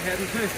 heading to?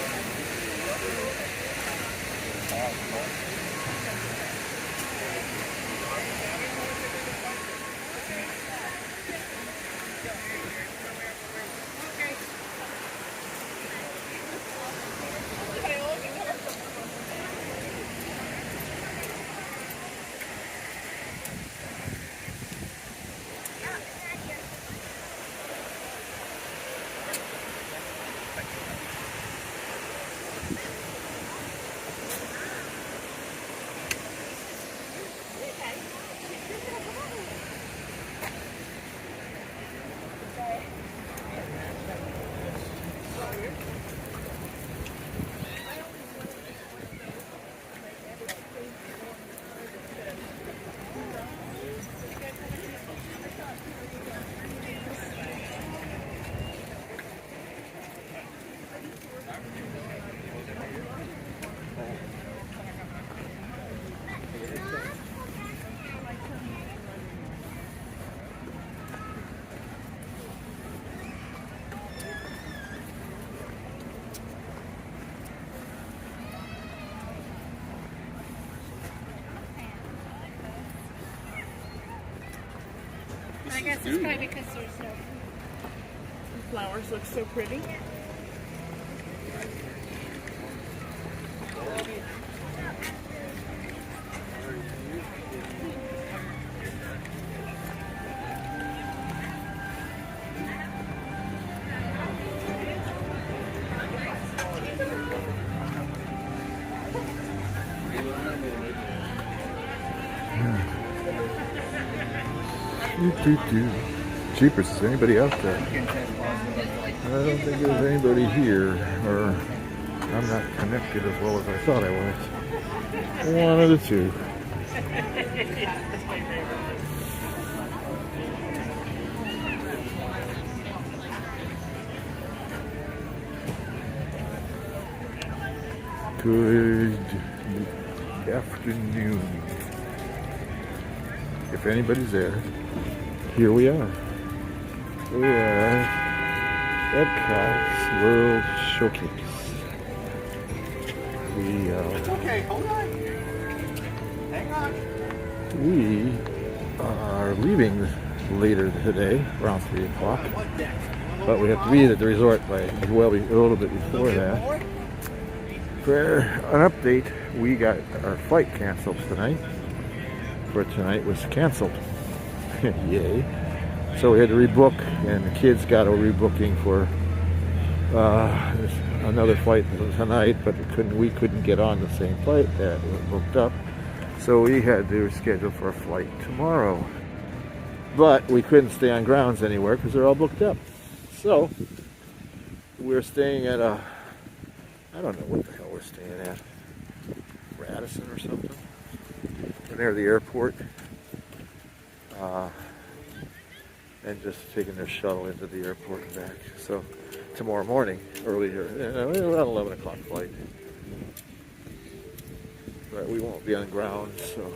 I guess it's probably because there's no the flowers look so pretty. Jeepers, is anybody out there? I don't think there's anybody here, or I'm not connected as well as I thought I was. One of the two. Good afternoon. If anybody's there, here we are. We are Epcot's World Showcase. Okay, hold on. Hang on. We are leaving later today, around 3 o'clock. But we have to be at the resort by a little bit before that. For an update, we got our flight canceled tonight. For tonight was canceled. Yay. So we had to rebook, and the kids got a rebooking for another flight tonight, but we couldn't get on the same flight that was booked up. So we had to schedule for a flight tomorrow. But we couldn't stay on grounds anywhere because they're all booked up. So we're staying at I don't know what the hell we're staying at. Radisson or something. Near the airport. And just taking their shuttle into the airport and back. So tomorrow morning, earlier, around 11 o'clock flight. But we won't be on ground, so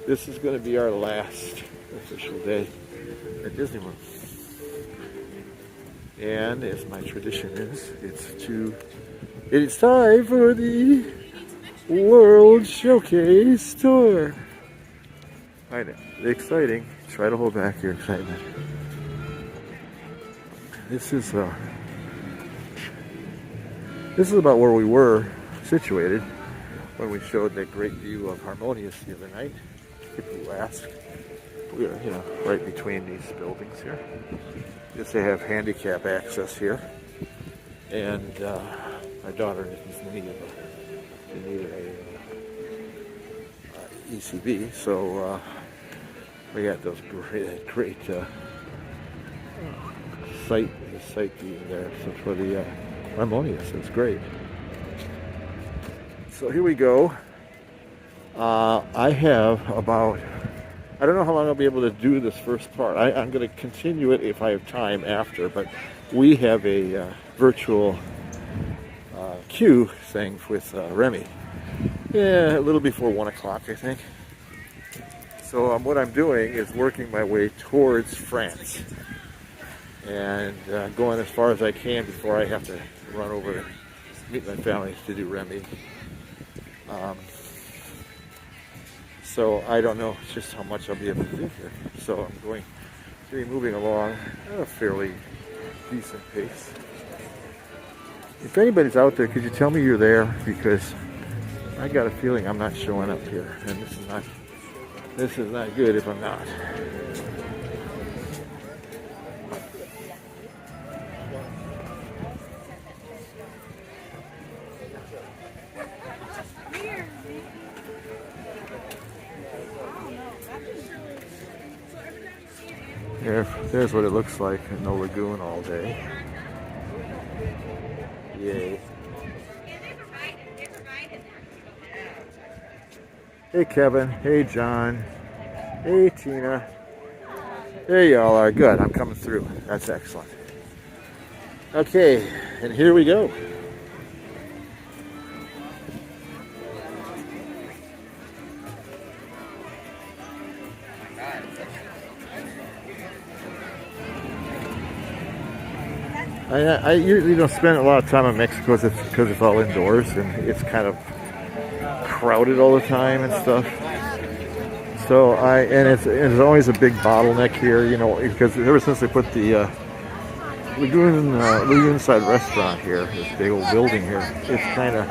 this is going to be our last official day at Disney World. And as my tradition is, it's time for the World Showcase Tour. I know, exciting. Try to hold back your excitement. This is about where we were situated when we showed that great view of Harmonious the other night. If you ask, we are, right between these buildings here. Yes, they have handicap access here, and my daughter needed a ECB, so we got those great sight view there. So for the Harmonious, it's great. So here we go. I have I don't know how long I'll be able to do this first part. I'm going to continue it if I have time after, but we have a virtual queue thing with Remy. Yeah, a little before 1 o'clock, I think. So what I'm doing is working my way towards France and going as far as I can before I have to run over and meet my family to do Remy. So I don't know just how much I'll be able to do here. So I'm going to be moving along at a fairly decent pace. If anybody's out there, could you tell me you're there? Because I got a feeling I'm not showing up here, and this is not good if I'm not. There's what it looks like in the lagoon all day. Yay. Hey Kevin, hey John, hey Tina. There y'all are. Good, I'm coming through. That's excellent. Okay, and here we go. I usually don't spend a lot of time in Mexico because it's all indoors and it's kind of crowded all the time and stuff. So it's always a big bottleneck here, you know, because ever since they put the Lagoonside Restaurant here, this big old building here, it's kind of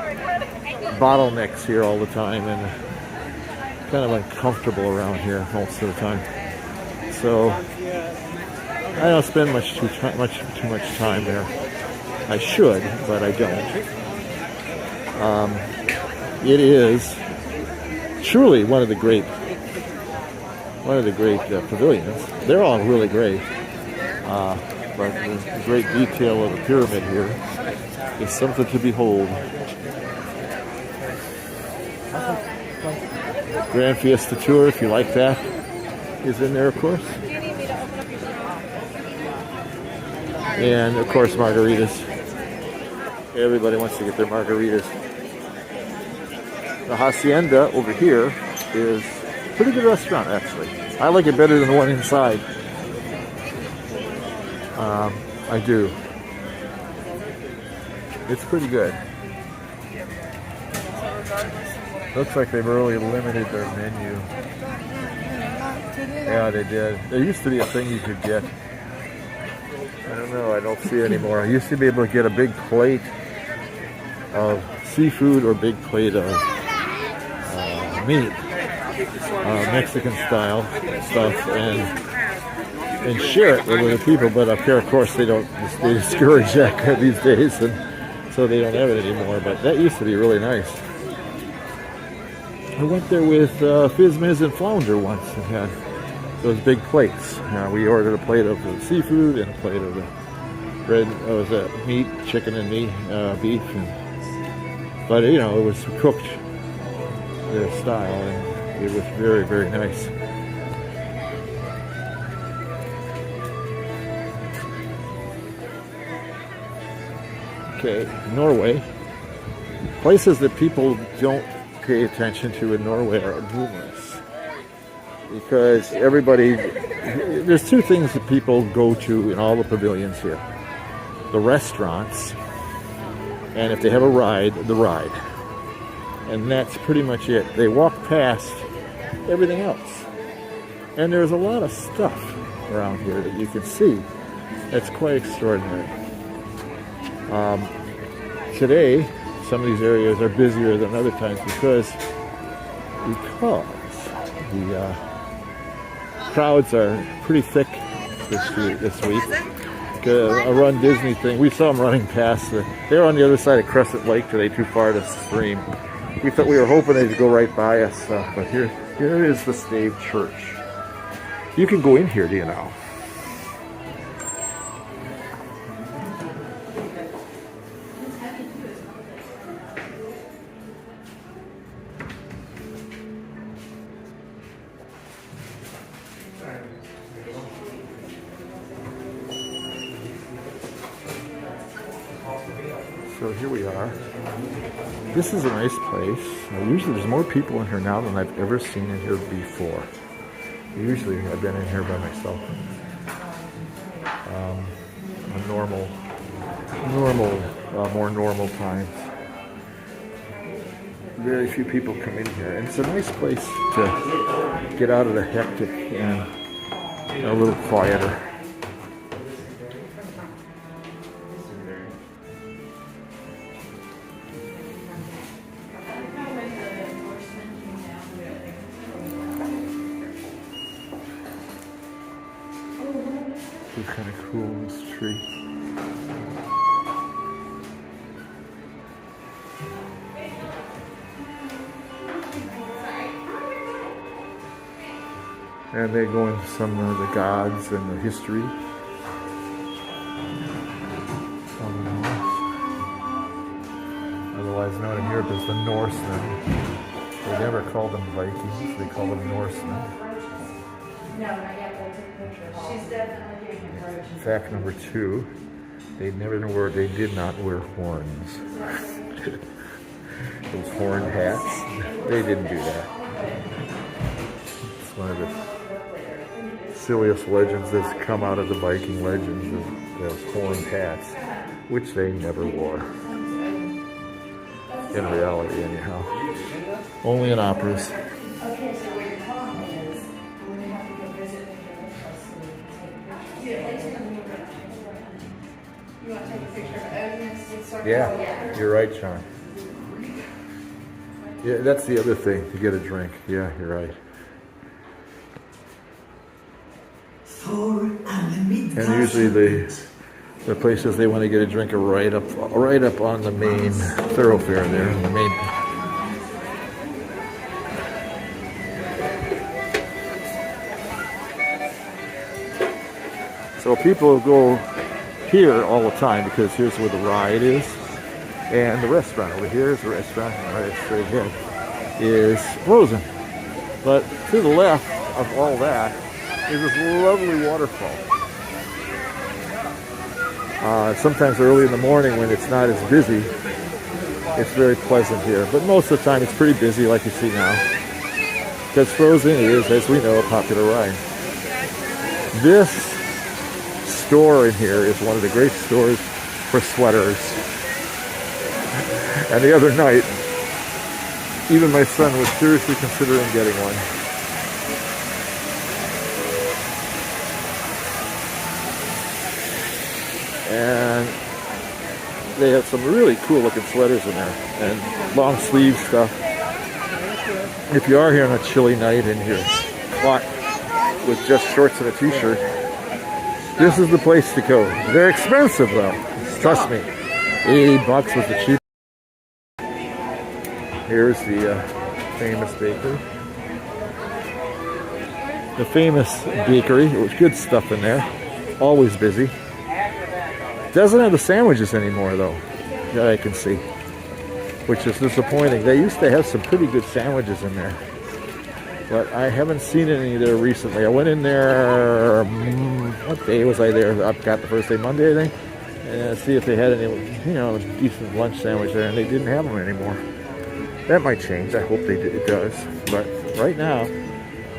bottlenecks here all the time and kind of uncomfortable around here most of the time. So I don't spend too much time there. I should, but I don't. It is truly one of the great pavilions. They're all really great, but the great detail of the pyramid here is something to behold. Grand Fiesta Tour, if you like that, is in there, of course. And of course, margaritas. Everybody wants to get their margaritas. The Hacienda over here is a pretty good restaurant, actually. I like it better than the one inside. I do. It's pretty good. Looks like they've really limited their menu. Yeah, they did. There used to be a thing you could get. I don't know, I don't see it anymore. I used to be able to get a big plate of seafood or big plate of meat, Mexican style stuff, and share it with other people. But up here, of course, they discourage that these days, and so they don't have it anymore. But that used to be really nice. I went there with Fizz, Miz, and Flounder once and had those big plates. We ordered a plate of the seafood and a plate of the red, meat, chicken and meat, beef. But you know, it was cooked their style, and it was very, very nice. Okay, Norway. Places that people don't pay attention to in Norway are numerous. Because there's two things that people go to in all the pavilions here. The restaurants, and if they have a ride, the ride. And that's pretty much it. They walk past everything else. And there's a lot of stuff around here that you can see. That's quite extraordinary. Today, some of these areas are busier than other times because the crowds are pretty thick this week. A Run Disney thing, we saw them running past. They were on the other side of Crescent Lake today, too far to stream. We were hoping they'd go right by us, but here is the Stave Church. You can go in here, do you know? So here we are. This is a nice place. Usually there's more people in here now than I've ever seen in here before. Usually I've been in here by myself. A normal more normal times. Very few people come in here, and it's a nice place to get out of the hectic and a little quieter. It's kind of cool, this tree. And they go into some of the gods and the history of the Norse. Otherwise known in Europe as the Norsemen. They never called them Vikings, they called them Norsemen. Fact number 2, they did not wear horns. Those horned hats, they didn't do that. It's one of the silliest legends that's come out of the Viking legends, is those horned hats, which they never wore. In reality, anyhow. Only in operas. Yeah, you're right, Sean. Yeah, that's the other thing, to get a drink. Yeah, you're right. And usually the places they want to get a drink are right up on the main thoroughfare there, the main. So people go here all the time because here's where the ride is, and the restaurant over here is the restaurant right straight ahead is frozen. But to the left of all that is this lovely waterfall. Sometimes early in the morning when it's not as busy, it's very pleasant here. But most of the time it's pretty busy like you see now. Because Frozen is, as we know, a popular ride. This store in here is one of the great stores for sweaters. And the other night, even my son was seriously considering getting one. And they have some really cool looking sweaters in there and long sleeve stuff. If you are here on a chilly night and you're caught with just shorts and a t-shirt, this is the place to go. They're expensive though, trust me. $80 was the cheapest. Here's the famous bakery. The famous bakery, it was good stuff in there, always busy. Doesn't have the sandwiches anymore though, that I can see, which is disappointing. They used to have some pretty good sandwiches in there, but I haven't seen any there recently. I went in there, what day was I there? Epcot the first day, Monday I think, and see if they had any, decent lunch sandwich there, and they didn't have them anymore. That might change. I hope it does. But right now,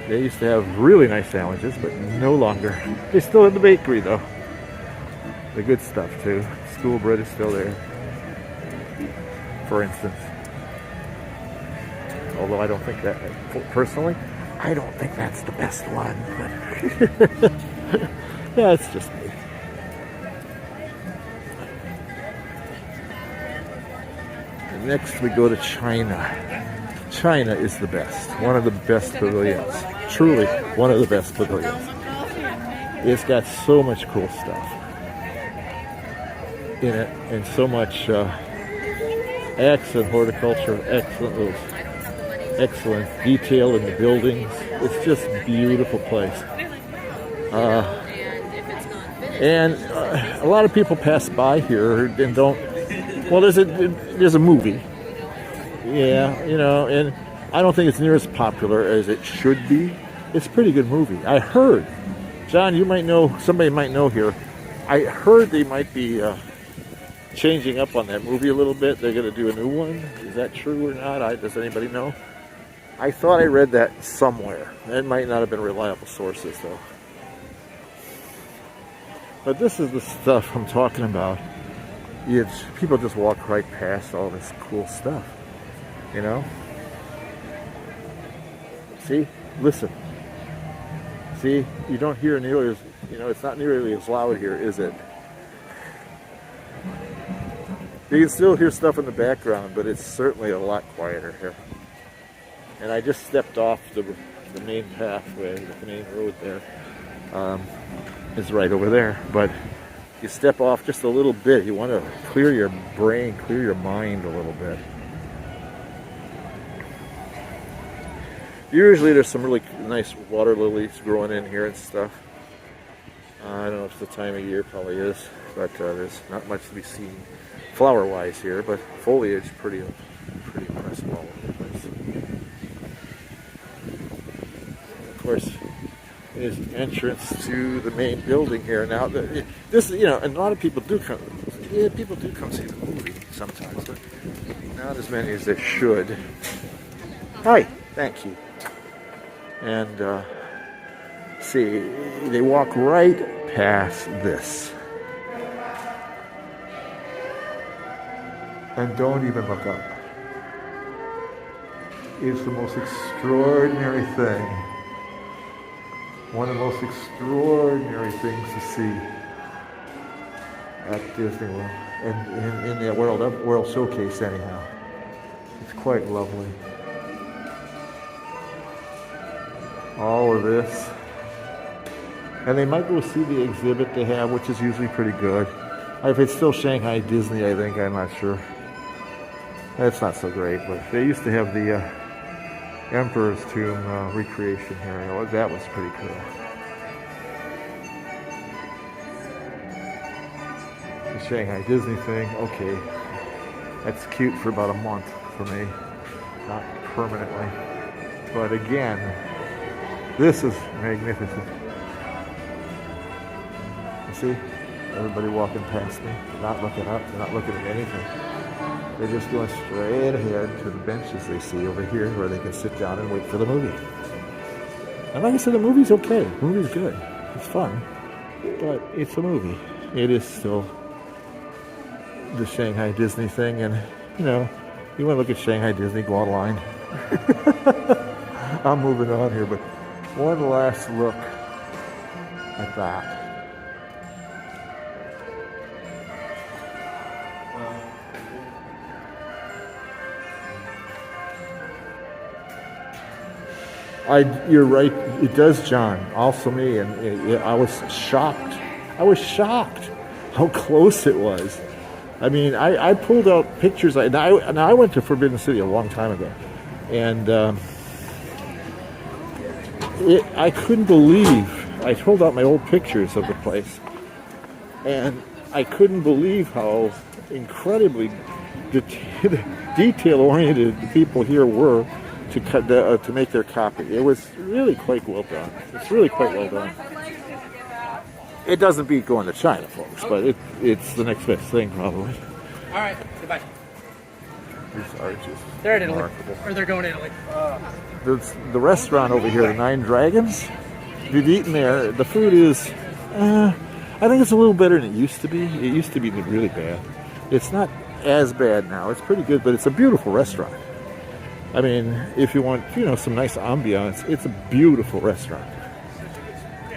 they used to have really nice sandwiches, but no longer. They still have the bakery though. The good stuff too. School bread is still there, for instance. Although I don't think that, personally, I don't think that's the best one. But that's just me. Next we go to China. China is the best. One of the best pavilions. Truly one of the best pavilions. It's got so much cool stuff in it, and so much excellent horticulture, excellent detail in the buildings. It's just a beautiful place. And a lot of people pass by here and don't. Well, there's a movie, yeah, and I don't think it's near as popular as it should be. It's a pretty good movie. I heard, John, you might know, somebody might know here. I heard they might be changing up on that movie a little bit. They're going to do a new one. Is that true or not? Does anybody know? I thought I read that somewhere. It might not have been reliable sources, though. But this is the stuff I'm talking about. people just walk right past all this cool stuff, you know? See? Listen. See? You don't hear nearly as, it's not nearly as loud here, is it? You can still hear stuff in the background, but it's certainly a lot quieter here. And I just stepped off the main pathway, the main road there. Is right over there. But you step off just a little bit. You want to clear your brain, clear your mind a little bit. Usually there's some really nice water lilies growing in here and stuff. I don't know if it's the time of year, probably is, but there's not much to be seen flower-wise here, but foliage pretty impressive all over the place. Of course, is entrance to the main building here. Now, this, and a lot of people do come. Yeah, people do come see the movie sometimes, but not as many as they should. Hi, thank you. And see, they walk right past this, and don't even look up. It's the most extraordinary thing. One of the most extraordinary things to see at Disney World, and in the World Showcase anyhow. It's quite lovely. All of this. And they might go see the exhibit they have, which is usually pretty good. If it's still Shanghai Disney, I think, I'm not sure. That's not so great, but they used to have the Emperor's Tomb recreation here. That was pretty cool. The Shanghai Disney thing, okay. That's cute for about a month for me, not permanently. But again, this is magnificent. You see? Everybody walking past me, not looking up, they're not looking at anything. They're just going straight ahead to the benches they see over here where they can sit down and wait for the movie. And like I said, the movie's okay. The movie's good. It's fun. But it's a movie. It is still the Shanghai Disney thing. And, you want to look at Shanghai Disney, go online. I'm moving on here, but one last look at that. You're right. It does, John. Also me, and I was shocked. I was shocked how close it was. I mean, I pulled out pictures. I went to Forbidden City a long time ago, and I couldn't believe. I pulled out my old pictures of the place, and I couldn't believe how incredibly detail-oriented the people here were to make their copy. It was really quite well done. It's really quite well done. It doesn't beat going to China, folks, but it's the next best thing, probably. All right, goodbye. These arches. They're in Italy. Remarkable. Or they're going to Italy. The restaurant over here, the Nine Dragons, if you've eaten there, the food is, I think it's a little better than it used to be. It used to be really bad. It's not as bad now. It's pretty good, but it's a beautiful restaurant. I mean, if you want, some nice ambiance, it's a beautiful restaurant.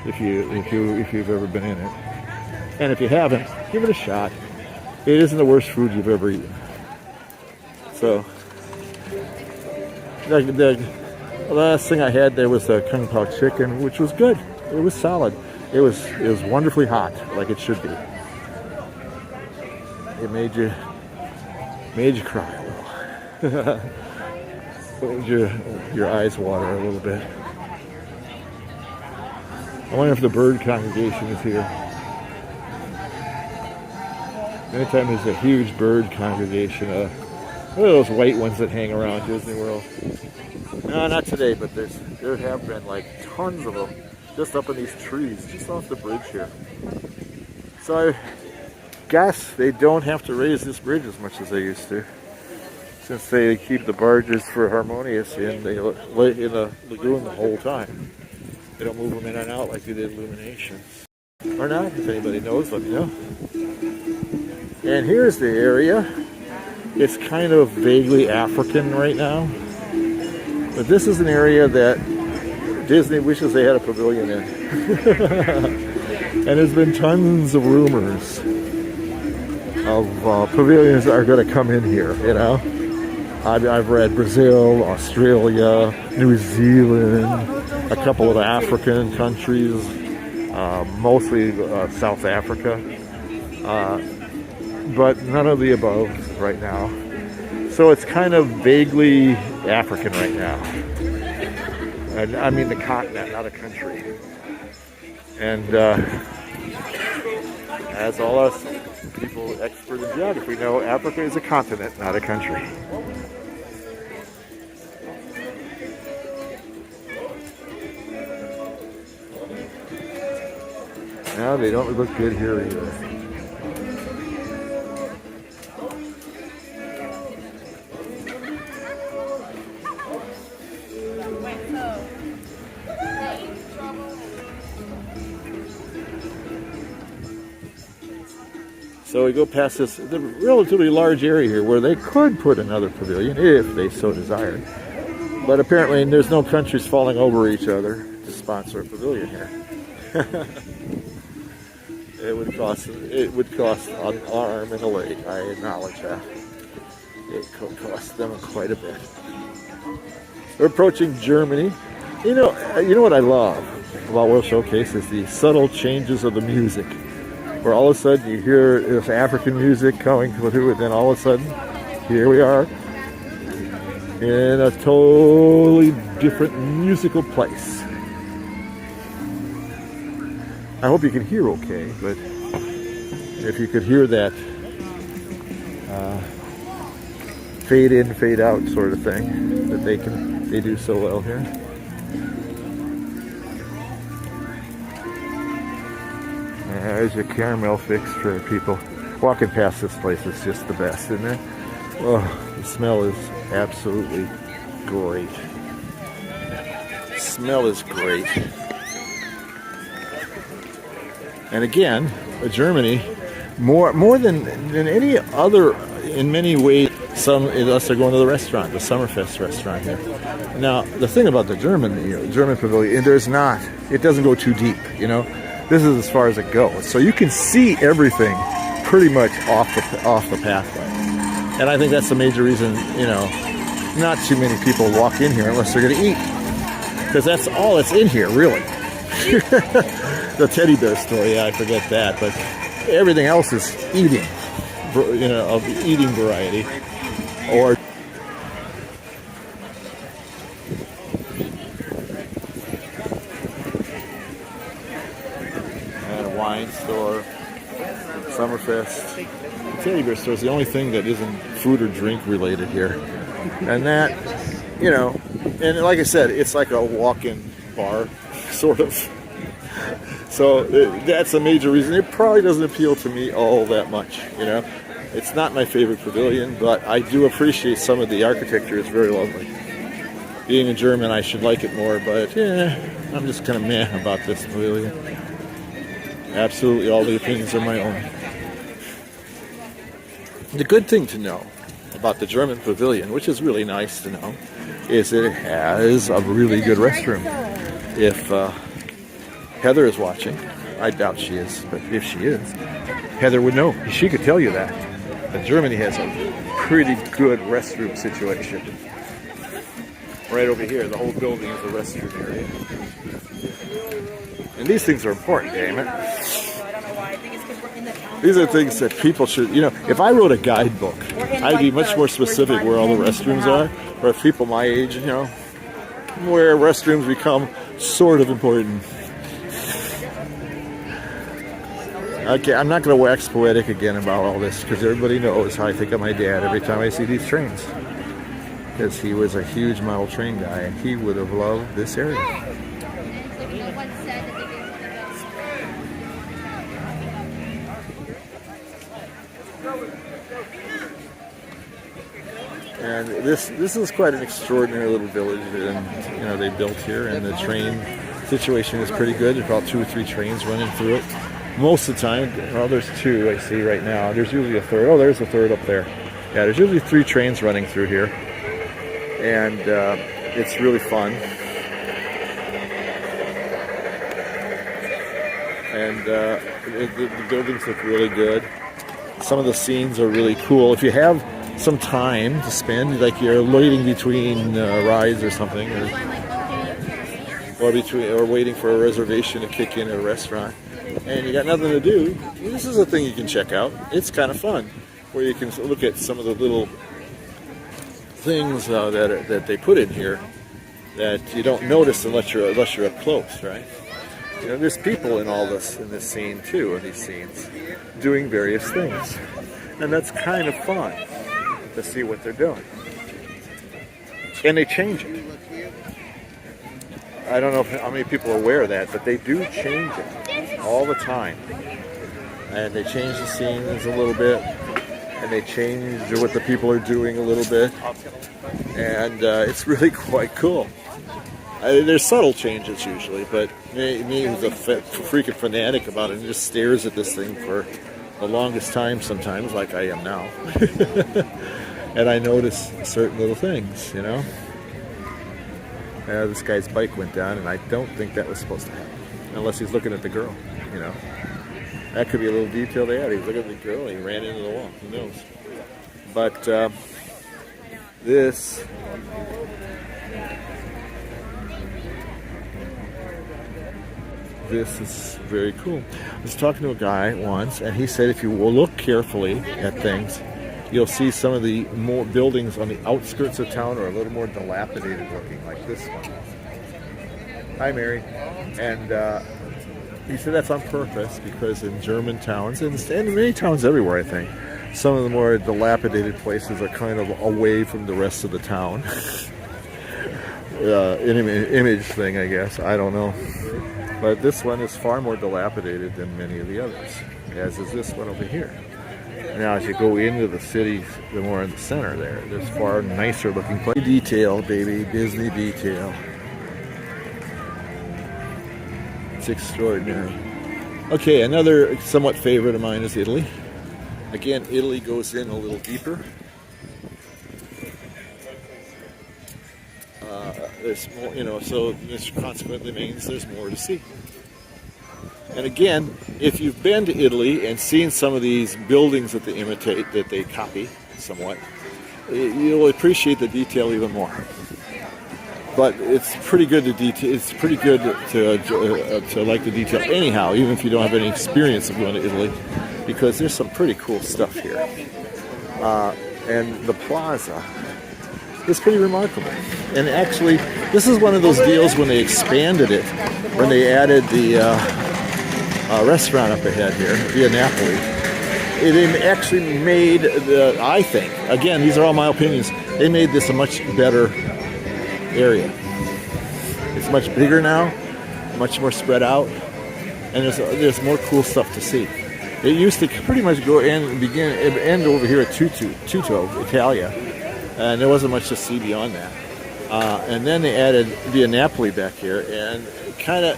If you've ever been in it, and if you haven't, give it a shot. It isn't the worst food you've ever eaten. So, the last thing I had there was a Kung Pao chicken, which was good. It was solid. It was wonderfully hot, like it should be. It made you cry a little. Your eyes water a little bit. I wonder if the bird congregation is here. Anytime there's a huge bird congregation, one of those white ones that hang around Disney World. No, not today, but there have been like tons of them just up in these trees, just off the bridge here. So I guess they don't have to raise this bridge as much as they used to, since they keep the barges for Harmonious in the lagoon the whole time. They don't move them in and out like they did Illuminations. Or not, if anybody knows, let me know. And here's the area. It's kind of vaguely African right now. But this is an area that Disney wishes they had a pavilion in. And there's been tons of rumors of pavilions that are going to come in here, you know. I've read Brazil, Australia, New Zealand, a couple of African countries, mostly South Africa, but none of the above right now. So it's kind of vaguely African right now. And I mean the continent, not a country. And as all us people expert in geography know, Africa is a continent, not a country. No, they don't look good here either. So we go past this relatively large area here where they could put another pavilion if they so desired. But apparently there's no countries falling over each other to sponsor a pavilion here. It would cost an arm and a leg. I acknowledge that. It could cost them quite a bit. We're approaching Germany. You know what I love about World Showcase is the subtle changes of the music. Where all of a sudden you hear this African music coming through, and then all of a sudden, here we are in a totally different musical place. I hope you can hear okay, but if you could hear that fade in, fade out sort of thing that they do so well here. There's your caramel fix for people. Walking past this place is just the best, isn't it? Oh, the smell is absolutely great. The smell is great. And again, Germany, more than any other, in many ways, some of us are going to the restaurant, the Summerfest Restaurant here. Now, the thing about the German pavilion, it doesn't go too deep, you know. This is as far as it goes. So you can see everything pretty much off the pathway. And I think that's the major reason, you know, not too many people walk in here unless they're going to eat. Because that's all that's in here, really. The teddy bear story, yeah, I forget that. But everything else is eating, you know, of eating variety. Or wine store, Summerfest. The teddy bear store is the only thing that isn't food or drink related here. And that, you know, and like I said, it's like a walk-in bar, sort of. So that's a major reason. It probably doesn't appeal to me all that much, you know. It's not my favorite pavilion, but I do appreciate some of the architecture. It's very lovely. Being a German, I should like it more, but yeah, I'm just kind of meh about this pavilion. Absolutely, all the opinions are my own. The good thing to know about the German pavilion, which is really nice to know, is that it has a really good restroom. If Heather is watching, I doubt she is, but if she is, Heather would know. She could tell you that. But Germany has a pretty good restroom situation. Right over here, the whole building is a restroom area. And these things are important, damn it. These are things that people should, you know, if I wrote a guidebook, I'd be much more specific where all the restrooms are. Or if people my age, you know, where restrooms become sort of important. Okay, I'm not going to wax poetic again about all this because everybody knows how I think of my dad every time I see these trains. Because he was a huge model train guy and he would have loved this area. And this is quite an extraordinary little village that, you know, they built here, and the train situation is pretty good. There's about 2 or 3 trains running through it. most of the time, well, there's two I see right now. There's usually a third. Oh, there's a third up there. Yeah, there's usually 3 trains running through here. And it's really fun. And the buildings look really good. Some of the scenes are really cool. If you have some time to spend, like you're waiting between rides or something, or waiting for a reservation to kick in at a restaurant, and you got nothing to do, this is a thing you can check out. It's kind of fun, where you can look at some of the little things that they put in here that you don't notice unless you're up close, right? You know, there's people in this scene too, in these scenes, doing various things, and that's kind of fun to see what they're doing. And they change it. I don't know how many people are aware of that, but they do change it all the time. And they change the scenes a little bit, and they change what the people are doing a little bit, and it's really quite cool. There's subtle changes usually, but me who's a freaking fanatic about it and just stares at this thing for the longest time sometimes, like I am now. And I notice certain little things, you know. This guy's bike went down, and I don't think that was supposed to happen, unless he's looking at the girl, you know. That could be a little detail they had. He was looking at the girl, and he ran into the wall. Who knows? But this... This is very cool. I was talking to a guy once, and he said if you will look carefully at things, you'll see some of the more buildings on the outskirts of town are a little more dilapidated looking, like this one. Hi, Mary. And he said that's on purpose because in German towns, and many towns everywhere, I think, some of the more dilapidated places are kind of away from the rest of the town. An image thing, I guess. I don't know. But this one is far more dilapidated than many of the others, as is this one over here. Now, as you go into the city, the more in the center there's far nicer looking places. Detail, baby, Disney detail. It's extraordinary. Okay, another somewhat favorite of mine is Italy. Again, Italy goes in a little deeper. There's more, you know, so this consequently means there's more to see. And again, if you've been to Italy and seen some of these buildings that they imitate, that they copy somewhat, you'll appreciate the detail even more. But it's pretty good to detail. It's pretty good to like the detail anyhow, even if you don't have any experience of going to Italy, because there's some pretty cool stuff here. And the plaza is pretty remarkable. And actually, this is one of those deals when they expanded it, when they added the restaurant up ahead here, via Napoli. It actually made I think, again, these are all my opinions, they made this a much better area. It's much bigger now, much more spread out, and there's more cool stuff to see. It used to pretty much go end over here at Tuto, Italia, and there wasn't much to see beyond that. And then they added Via Napoli back here, and kind of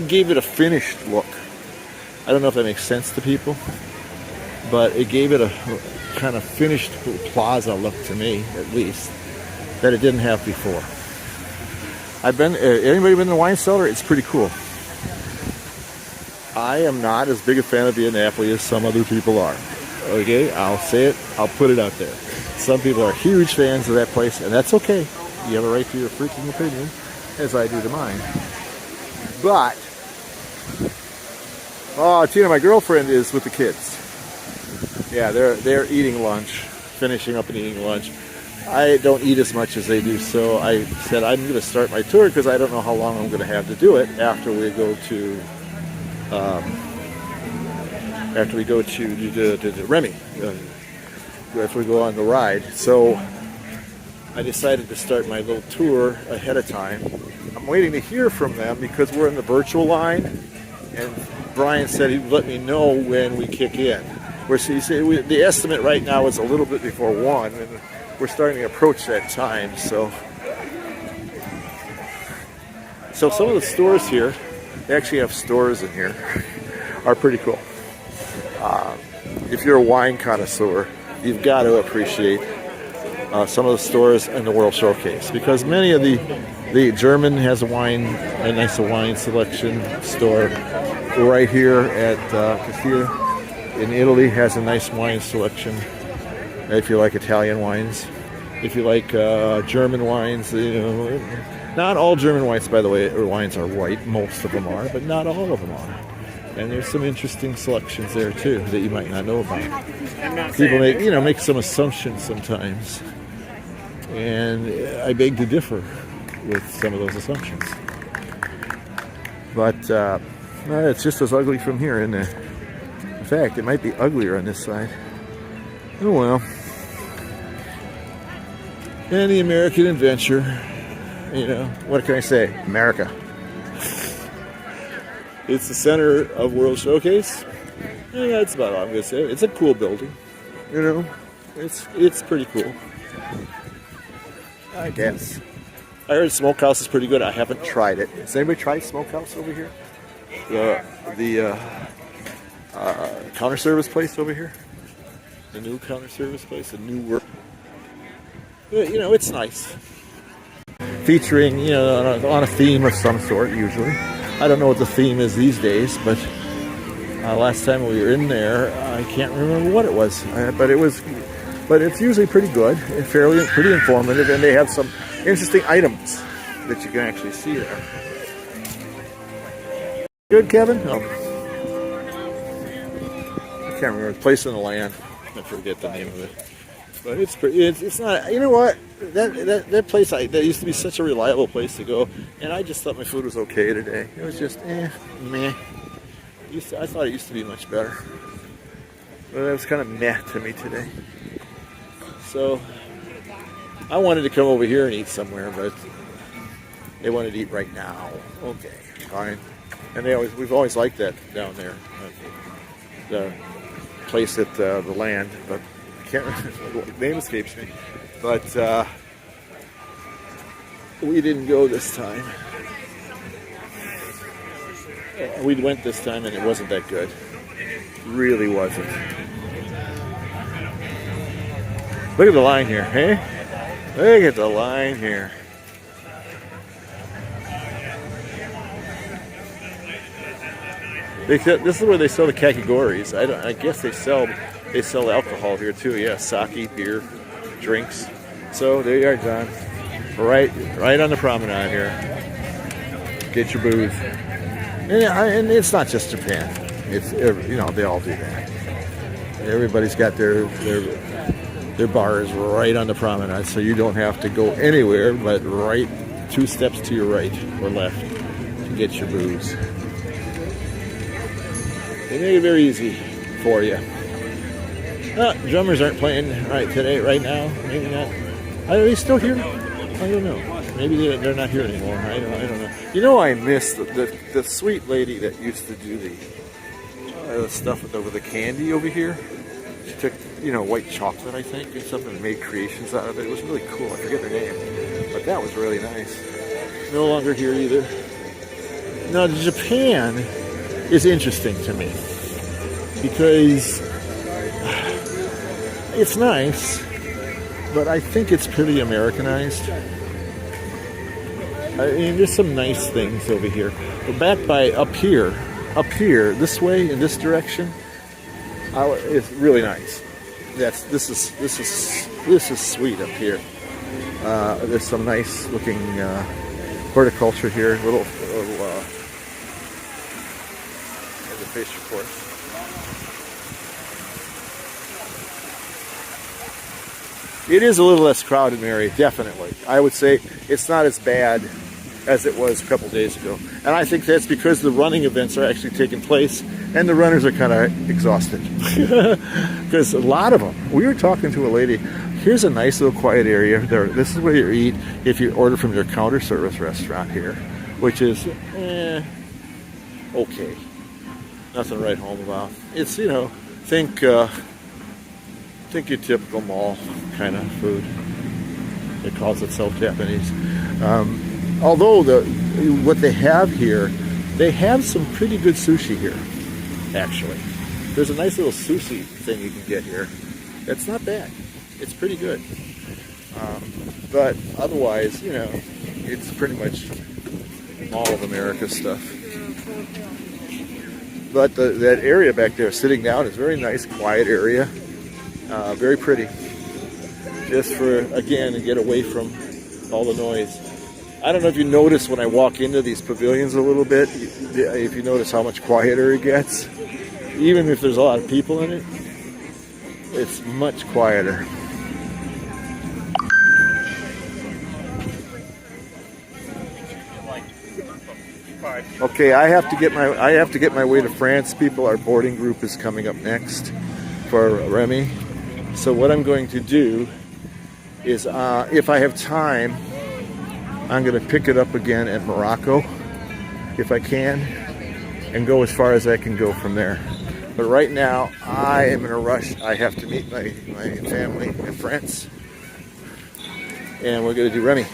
gave it a finished look. I don't know if that makes sense to people, but it gave it a kind of finished plaza look to me, at least, that it didn't have before. Anybody been to the wine cellar? It's pretty cool. I am not as big a fan of Via Napoli as some other people are. Okay, I'll say it, I'll put it out there. Some people are huge fans of that place, and that's okay. You have a right to your freaking opinion, as I do to mine. But, Tina, my girlfriend, is with the kids. Yeah, they're eating lunch, finishing up and eating lunch. I don't eat as much as they do, so I said I'm going to start my tour because I don't know how long I'm going to have to do it after we go to Remy, after we go on the ride. So I decided to start my little tour ahead of time. I'm waiting to hear from them because we're in the virtual line, and Brian said he'd let me know when we kick in. The estimate right now is a little bit before 1, and we're starting to approach that time. So some of the stores here, they actually have stores in here. are pretty cool. If you're a wine connoisseur, you've got to appreciate some of the stores in the World Showcase, because many of the German has a nice wine selection store. Right here at Castilla in Italy has a nice wine selection. If you like Italian wines, if you like German wines, not all German wines, by the way, wines are white. Most of them are, but not all of them are. And there's some interesting selections there too that you might not know about. People make some assumptions sometimes, and I beg to differ with some of those assumptions. But it's just as ugly from here, isn't it? In fact, it might be uglier on this side. Oh well. And the American adventure, what can I say? America. It's the center of World Showcase. And that's about all I'm going to say. It's a cool building. It's pretty cool. I guess. I heard Smokehouse is pretty good. I haven't tried it. Has anybody tried Smokehouse over here? The counter service place over here? The new counter service place? The new work. It's nice. Featuring, on a theme of some sort, usually. I don't know what the theme is these days, but last time we were in there, I can't remember what it was. But it's usually pretty good, and pretty informative, and they have some interesting items that you can actually see there. Good, Kevin? Oh. I can't remember. Place in the Land. I forget the name of it. But it's not. You know what? That place that used to be such a reliable place to go, and I just thought my food was okay today. It was just meh. I thought it used to be much better, but it was kind of meh to me today. So I wanted to come over here and eat somewhere, but they wanted to eat right now. Okay, fine. And we've always liked that down there, the place at the Land, but. Can't remember, the name escapes me, but we didn't go this time. We went this time and it wasn't that good. Really wasn't. Look at the line here, hey? Look at the line here. This is where they sell the categories. I guess they sell alcohol here too. Yeah, sake, beer, drinks. So there you are, John. Right on the promenade here. Get your booze. And it's not just Japan. It's they all do that. Everybody's got their bars right on the promenade, so you don't have to go anywhere but right 2 steps to your right or left to get your booze. They make it very easy for you. Drummers aren't playing right now. Maybe not. Are they still here? I don't know. Maybe they're not here anymore. I don't know. I miss the sweet lady that used to do the stuff with the candy over here. She took white chocolate, I think, and something, and made creations out of it. It was really cool. I forget her name, but that was really nice. No longer here either. Now Japan is interesting to me because it's nice, but I think it's pretty Americanized. I mean, there's some nice things over here. But back by up here, this way in this direction, it's really nice. This is sweet up here. There's some nice looking horticulture here. Little the fish, of course. It is a little less crowded, Mary, definitely. I would say it's not as bad as it was a couple days ago. And I think that's because the running events are actually taking place and the runners are kind of exhausted. Because a lot of them, we were talking to a lady, here's a nice little quiet area. This is where you eat if you order from your counter service restaurant here, which is, okay. Nothing to write home about. It's, think your typical mall kind of food. It calls itself Japanese. Although what they have here, they have some pretty good sushi here. actually. There's a nice little sushi thing you can get here. It's not bad. It's pretty good. But otherwise, you know, it's pretty much Mall of America stuff. But that area back there, sitting down, is a very nice, quiet area. Very pretty. Just for, again, to get away from all the noise. I don't know if you notice when I walk into these pavilions a little bit, if you notice how much quieter it gets. Even if there's a lot of people in it, it's much quieter. Okay, I have to get my way to France, people. Our boarding group is coming up next for Remy. So what I'm going to do is, if I have time, I'm going to pick it up again at Morocco, if I can, and go as far as I can go from there. But right now, I am in a rush. I have to meet my family and friends, and we're going to do Remy.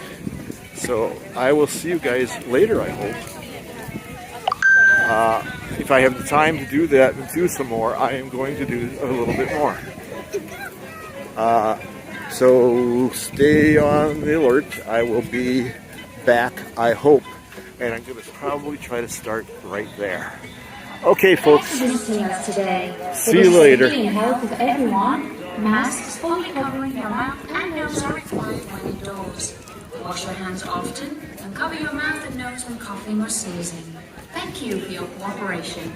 So I will see you guys later, I hope. If I have the time to do that and do some more, I am going to do a little bit more. So stay on the alert. I will be back, I hope, and I'm going to probably try to start right there. Okay, folks. Today. See you later. Help with everyone. Masks fully covering your mouth and nose are required when indoors. Wash your hands often and cover your mouth and nose when coughing or sneezing. Thank you for your cooperation.